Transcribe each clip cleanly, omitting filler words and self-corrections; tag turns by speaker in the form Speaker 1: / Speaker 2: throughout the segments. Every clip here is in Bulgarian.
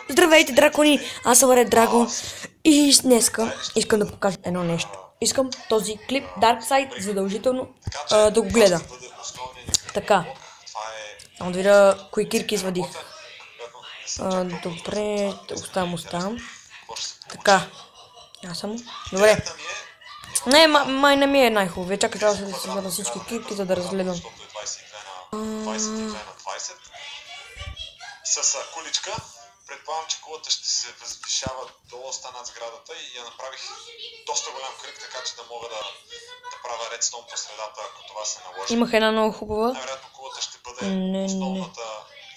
Speaker 1: Здравейте, дракони! Аз съм Ред Драгон и днеска искам да покажа едно нещо. Искам този клип Darkside задължително да го гледа. Така. Само да видя кои кирки извадих. Добре, оставам. Така. Аз съм. Добре. Не, май не ми е най-хубавия. Чакай, трябва да се на всички кирки, за да разгледам.
Speaker 2: С куличка. Предполагам, че кулата ще се възвишава до оста над сградата и я направих доста голям кръг, така че да мога да правя редстоун по средата, ако това се наложи.
Speaker 1: Имах една много хубава.
Speaker 2: Най-вероятно кулата ще бъде основната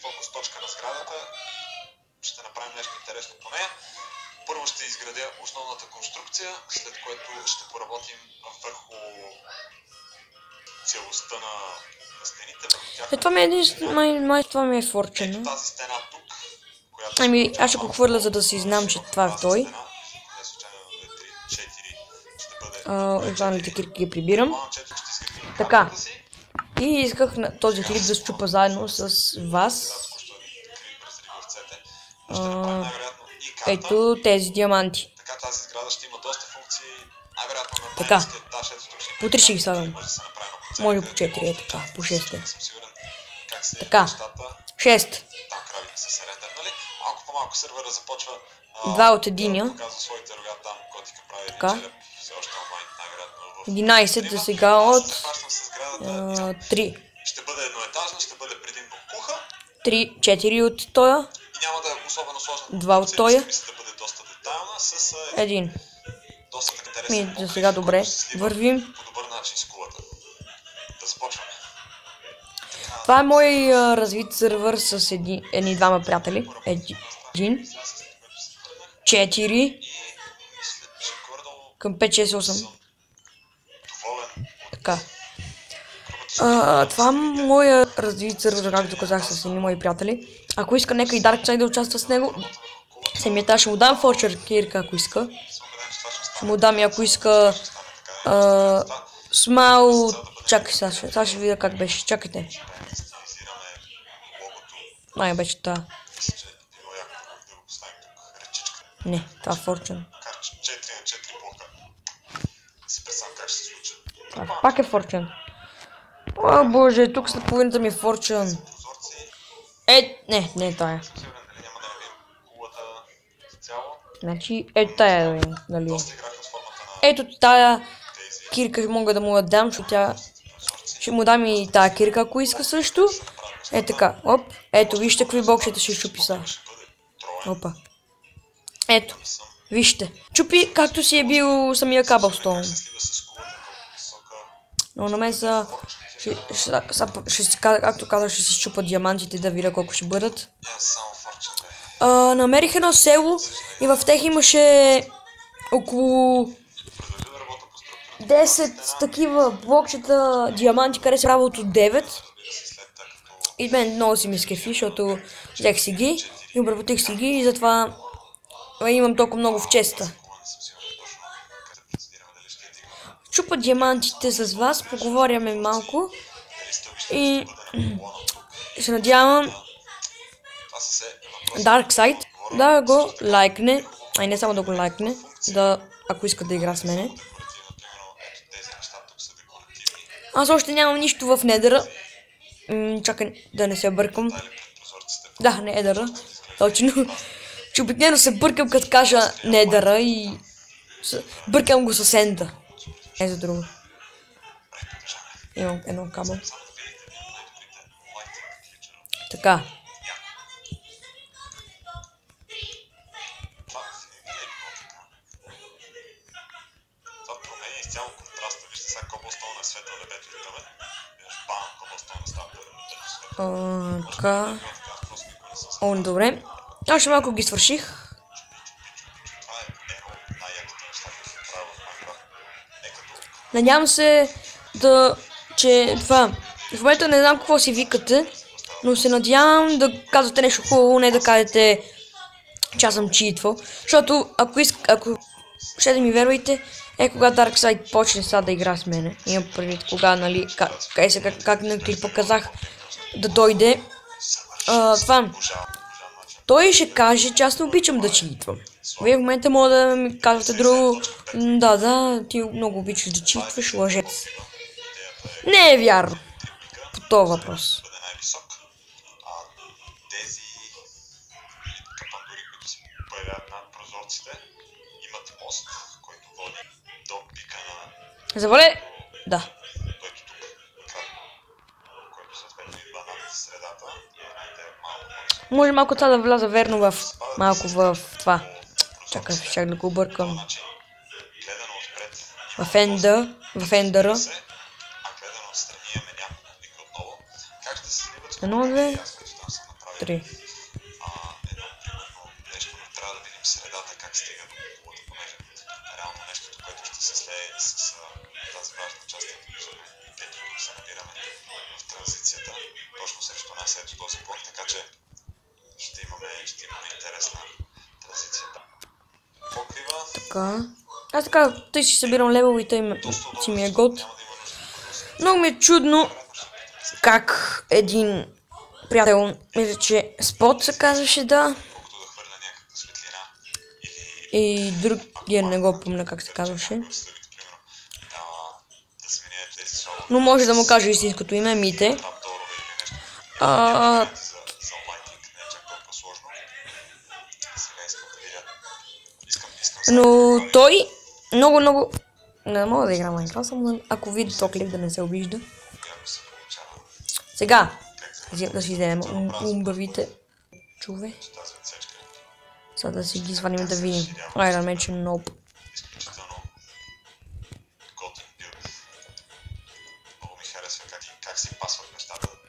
Speaker 2: фокус точка на сградата. Ще направим нещо интересно по нея. Първо ще изградя основната конструкция, след което ще поработим върху целостта на стените.
Speaker 1: Това ми е това ми е форчено.
Speaker 2: Тази стена тук.
Speaker 1: Ами, аз ще го хвърля, за да си знам, че това е той. Останалите кирки ги прибирам. Така. И исках на този клип да счупа заедно с вас. Ето тези диаманти. Така. По 3 ще ги слагам. Може по 4, е така. По 6. Така. 6.
Speaker 2: Малко сервера започва
Speaker 1: 2 от единия. Така. 11 за сега от 3.
Speaker 2: Ще бъде едноетажна, ще бъде предимно куха.
Speaker 1: 3, 4 от тоя.
Speaker 2: И няма да е особено сложна.
Speaker 1: 2 от тоя.
Speaker 2: Да бъде доста детайлна с
Speaker 1: 1.
Speaker 2: доста интересен.
Speaker 1: За сега добре. Вървим.
Speaker 2: По добър начин с кулата. Да започваме.
Speaker 1: Това е мой развит сервер с едни двама приятели. 1, 4 към 5, 6, 8. Така. Това е моя развит сервер, както казах, с едни мои приятели. Ако иска нека и Darkside да участва с него, самията ще му дам форчер кирка, ако иска. Ще му дам и ако иска смал. Чакай сега ще видя как беше. Чакайте. Май беше та. Не, това е форчен. Това пак е форчен. О, боже, тук след половината ми е форчен. Не, тая. Значи, тая, нали. Ето тая кирка мога да му я дам, защото тя... Ще му дам и тая кирка, ако иска също. Така, оп. Ето, вижте какви боксите ще щупи са. Опа. Ето, вижте. Чупи както си е бил самия кабелстоун. Но на мен са... както казах, ще си щупат диамантите да видя колко ще бъдат. Намерих едно село и в тях имаше около 10 такива блокчета диаманти, къде се правят от 9. И мен много си ми скефи, защото взех си ги и обработих си ги и затова имам толкова много в честа. Чупа диамантите с вас, поговоряме малко и се надявам Darkside да го лайкне, не само да го лайкне, ако иска да игра с мене. Аз още нямам нищо в недъра. Чакай да не се бъркам. Да, не едъра. Точно. Че обикновено се бъркам като кажа недъра и бъркам го с енда. За друго. Имам едно кабел. Така. Така. Добре. Още малко ги свърших. Надявам се че това... В момента не знам какво си викате, но се надявам да казвате нещо хубаво, не да кажете, че аз съм читвал. Защото ако ще да ми вервайте, когато Darkside почне сега да игра с мене, имам предвид кога, нали, как на клипа казах да дойде, той ще каже, че аз не обичам да читвам. Вие в момента мога да ми кажете друго. Да, ти много обичаш да читваш, лъжец. Не е вярно по този въпрос.
Speaker 2: Тези капандури, които се появяват над прозорците, имат мост, който води до пика на...
Speaker 1: Завале? Да.
Speaker 2: Който тук, който съответно идва над средата.
Speaker 1: Може малко това да вляза верно в... малко в това. Чакай, ще да го объркам. В ендъра.
Speaker 2: А гледано отстрани имаме няколко пика отново. Как ще се сливат?
Speaker 1: 1, 2, 3.
Speaker 2: Едно примерно нещо, но трябва да видим средата как стига до куклата, понеже реално нещото, което ще се слее с тази важна част, виждаме, ето тук се намираме в транзицията, точно срещу нас ето този блок, така че ще имаме интересна транзиция. Покрива.
Speaker 1: Така. Аз така, тъй си събирам левел и тъй си ми е год. Много ми е чудно как един приятел, мисля, че Спот се казваше, да. И другия не го помня как се казваше. Но може да му кажа истинското име, Мите. Но той много... Не мога да играм Майнкрафт, само ако види този клип да не се обижда. Сега да си вземем умбавите чуве. За да си ги звъним да видим. Айде да мече много.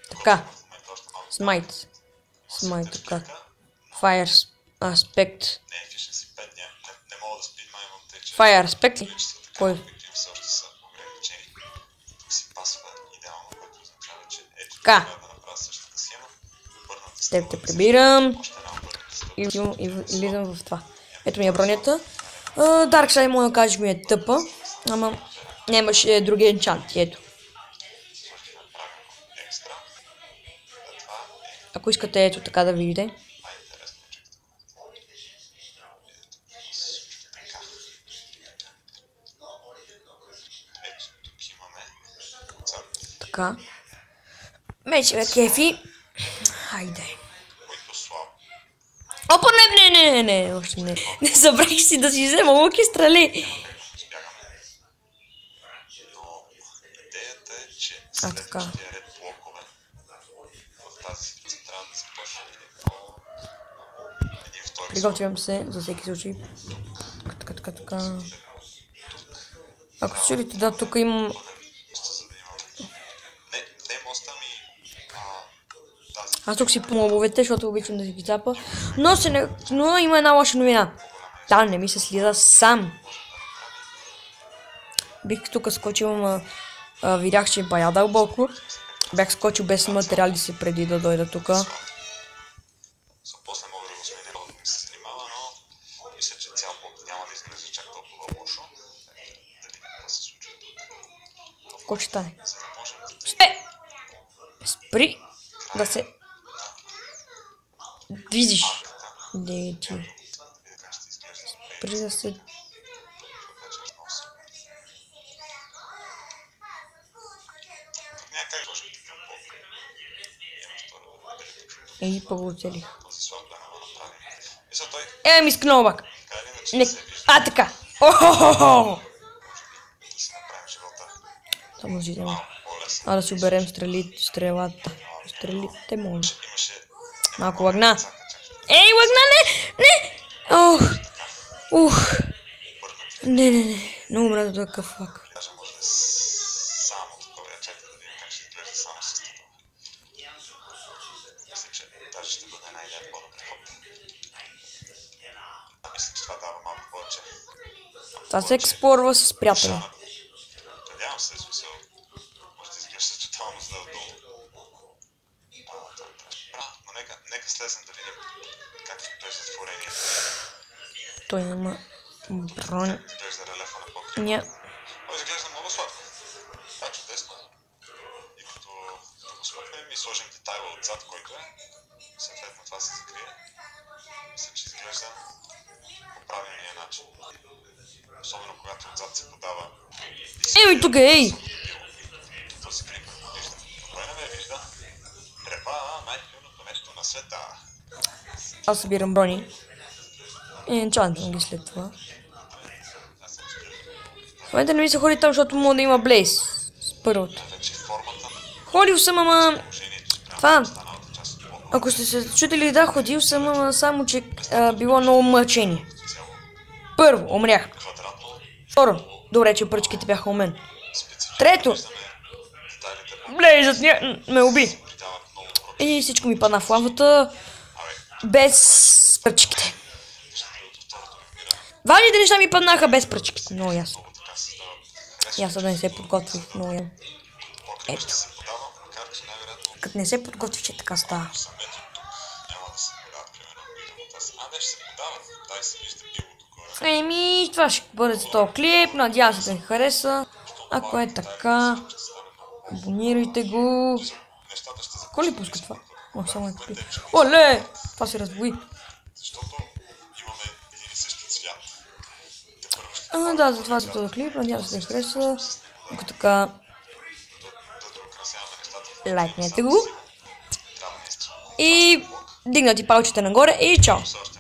Speaker 1: Така. Смайт. Така. Fire Aspect. Fire Aspect ли? Кой? Така. С теб те прибирам. И влизам в това. Ето ми е бронята. Darkside мога да кажеш ми е тъпа. Ама нямаше други енчанти. Ето. Ако искате ето така да видите. Така. Мече ме кефи. Хайде. Опа, не, още не. Не забравих си да си взема лук и стрели. Така. Приготвям се за всеки случай. Така. Ако се чудите, да, тук имам... Аз тук си по мобовете, защото обичам да си ги цапа. Но има една лоша новина. Да, не ми се слиза сам. Бих тук скочил, но видях, че е бая дълбоко. Бях скочил без материали си преди да дойда тук. Скочи тане. Спри да се движиш. Спри да се... И по-оцелих. Ми скнал бак. Така. Охо! Само взидем. Да си оберем стрелата. Стрелите може. Малко лагна. Лагна, не! Не. Много мразя такъв фак. Това се експлорва с приятели.
Speaker 2: Надявам се, смисъл, може да изглежда тотално задълбоко. Но нека слезем да видим как изглежда затворението.
Speaker 1: Той няма броня.
Speaker 2: Изглежда релефа на покрива.
Speaker 1: Ня.
Speaker 2: Той изглежда много сладко. Това е чудесно. И като го смъкнем и сложим детайла отзад, който е, съответно това се закрие. особено когато отзад се подава.
Speaker 1: Ей, тук ей!
Speaker 2: Този клип, виждам. Кой не ме вижда? Треба, най-трудното нещо на света.
Speaker 1: Аз събирам брони. И енчантвам ги след това. В момента не ми се ходи там, защото мога да има Блейз. С първото.
Speaker 2: Вече формата,
Speaker 1: Ходил съм, ама...
Speaker 2: положението спрямо
Speaker 1: Това...
Speaker 2: останалата част от блока.
Speaker 1: Ако сте се чудили, да, ходил съм, ама само, че било много мъчение. Първо, умрях.
Speaker 2: Квадратно,
Speaker 1: Второ, добре, че пръчките бяха у мен.
Speaker 2: специфично
Speaker 1: Трето,
Speaker 2: виждаме детайлите на
Speaker 1: Блейзът ме уби.
Speaker 2: придават много добро.
Speaker 1: И всичко ми падна в лавата, без пръчките. Важните неща ми паднаха без пръчките. Много ясно.
Speaker 2: Много така създават
Speaker 1: И аз да не се подготвих много ясно.
Speaker 2: блока, ще се подава, макар че най-вероятно
Speaker 1: Като не се подготвих, че така става.
Speaker 2: са метри тук, няма да се подават, примерно, видимо от аз. Не, ще се подават, дай се вижда билото горе.
Speaker 1: Еми, това ще бъде за този клип. Надявам се да ви хареса. Ако е така,
Speaker 2: Ще стане много.
Speaker 1: абонирайте го.
Speaker 2: Нещата ще
Speaker 1: Кой ли пуска това? О, само е клип. Оле! Това се раздвои.
Speaker 2: защото имаме един и същи цвят. Те първо ще
Speaker 1: Да, затова за този клип. Надявам се да ви хареса. Ако така,
Speaker 2: да украсяваме нещата.
Speaker 1: лайкнете го.
Speaker 2: Трябва наистина.
Speaker 1: И дигнати палчета нагоре и чао!
Speaker 2: Все още